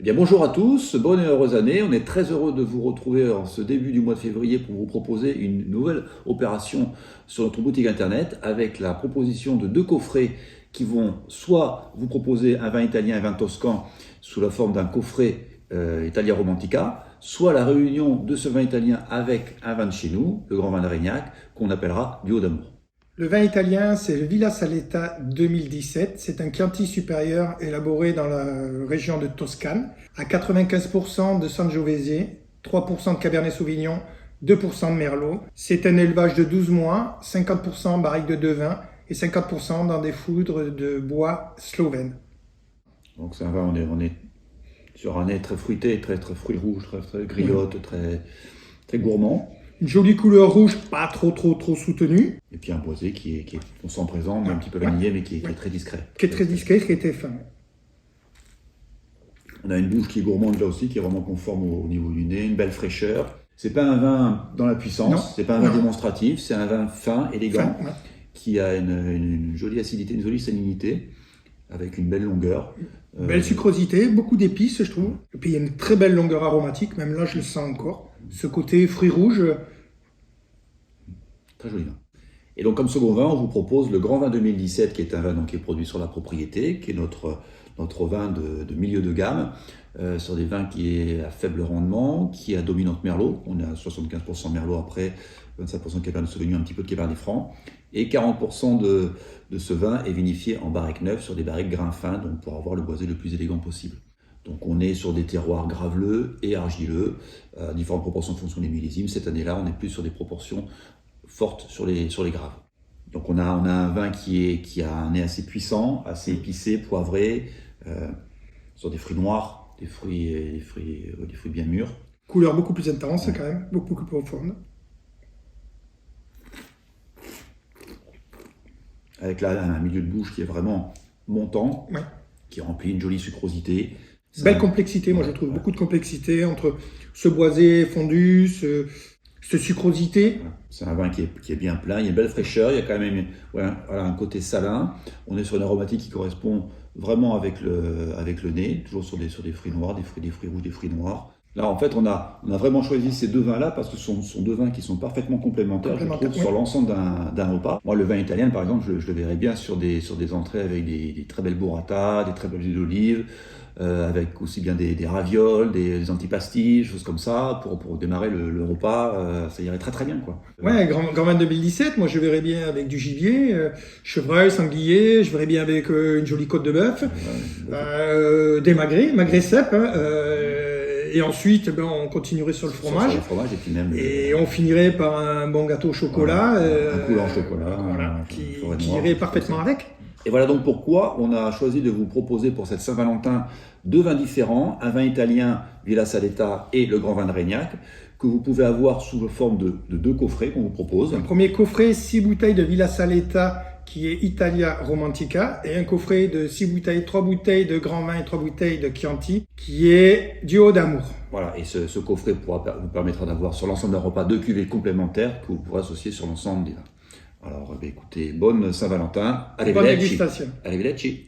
Bien, bonjour à tous, bonne et heureuse année. On est très heureux de vous retrouver en ce début du mois de février pour vous proposer une nouvelle opération sur notre boutique internet avec la proposition de deux coffrets qui vont soit vous proposer un vin italien et un vin toscan sous la forme d'un coffret Italia Romantica, soit la réunion de ce vin italien avec un vin de chez nous, le Grand Vin d'Arignac, qu'on appellera Duo d'amour. Le vin italien, c'est le Villa Saletta 2017. C'est un Chianti supérieur élaboré dans la région de Toscane, à 95% de Sangiovese, 3% de Cabernet Sauvignon, 2% de Merlot. C'est un élevage de 12 mois, 50% en barrique de 2 vins et 50% dans des foudres de bois slovènes. Donc c'est un vin, on est sur un nez très fruité, très fruits rouges, très griotte, très gourmand. Une jolie couleur rouge, pas trop soutenue. Et puis un boisé on sent présent, mais un petit peu vanillé, mais qui est très discret. Qui est très discret, qui était fin. On a une bouche qui est gourmande là aussi, qui est vraiment conforme au niveau du nez, une belle fraîcheur. C'est pas un vin dans la puissance, c'est pas un vin démonstratif, c'est un vin fin, élégant, qui a une jolie acidité, une jolie salinité, avec une belle longueur. Belle sucrosité, beaucoup d'épices, je trouve. Et puis il y a une très belle longueur aromatique, même là je le sens encore. Ce côté fruits rouges. Très joli vin. Et donc comme second vin, on vous propose le Grand Vin 2017, qui est un vin donc, qui est produit sur la propriété, qui est notre vin de milieu de gamme, sur des vins qui est à faible rendement, qui est à dominante Merlot. On est à 75% Merlot après, 25% Cabernet Sauvignon, un petit peu de Cabernet Franc. Et 40% de ce vin est vinifié en barrique neuve sur des barriques grains fins, donc pour avoir le boisé le plus élégant possible. Donc on est sur des terroirs graveleux et argileux, à différentes proportions en fonction des millésimes. Cette année-là, on est plus sur des proportions fortes sur les graves. Donc on a un vin qui a un nez assez puissant, assez épicé, poivré, sur des fruits noirs, des fruits bien mûrs. Couleur beaucoup plus intense quand même, beaucoup plus profonde. Avec là un milieu de bouche qui est vraiment montant, qui remplit une jolie sucrosité. Belle complexité, moi je trouve beaucoup de complexité entre ce boisé fondu, cette sucrosité. C'est un vin qui est bien plein, il y a une belle fraîcheur, il y a quand même un côté salin. On est sur une aromatique qui correspond vraiment avec le nez, toujours sur des fruits noirs, des fruits rouges, des fruits noirs. Là, en fait, on a vraiment choisi ces deux vins-là parce que ce sont deux vins qui sont parfaitement complémentaires, je trouve, sur l'ensemble d'un repas. Moi, le vin italien, par exemple, je le verrais bien sur des entrées avec des très belles burrata, des très belles huiles d'olive, avec aussi bien des ravioles, des antipastis, choses comme ça, pour démarrer le repas, ça irait très bien, quoi. Ouais, Grand Vin 2017, moi je verrais bien avec du gibier, chevreuil, sanglier, je verrais bien avec une jolie côte de bœuf, des magret cèpe, et ensuite, on continuerait sur le fromage. Sur le fromage et puis même. Et on finirait par un bon gâteau au chocolat. Un coulant au chocolat. Qui irait parfaitement avec. Et voilà donc pourquoi on a choisi de vous proposer pour cette Saint-Valentin deux vins différents, un vin italien Villa Saletta et le Grand Vin d'Arignac, que vous pouvez avoir sous la forme de deux coffrets qu'on vous propose. Un premier coffret, 6 bouteilles de Villa Saletta qui est Italia Romantica, et un coffret de 6 bouteilles, 3 bouteilles de Grand Vin et 3 bouteilles de Chianti, qui est Duo d'amour. Voilà, et ce coffret vous permettra d'avoir sur l'ensemble d'un repas deux cuvées complémentaires que vous pourrez associer sur l'ensemble des vins. Alors écoutez, bonne Saint-Valentin, bonne dégustation. Arrivederci.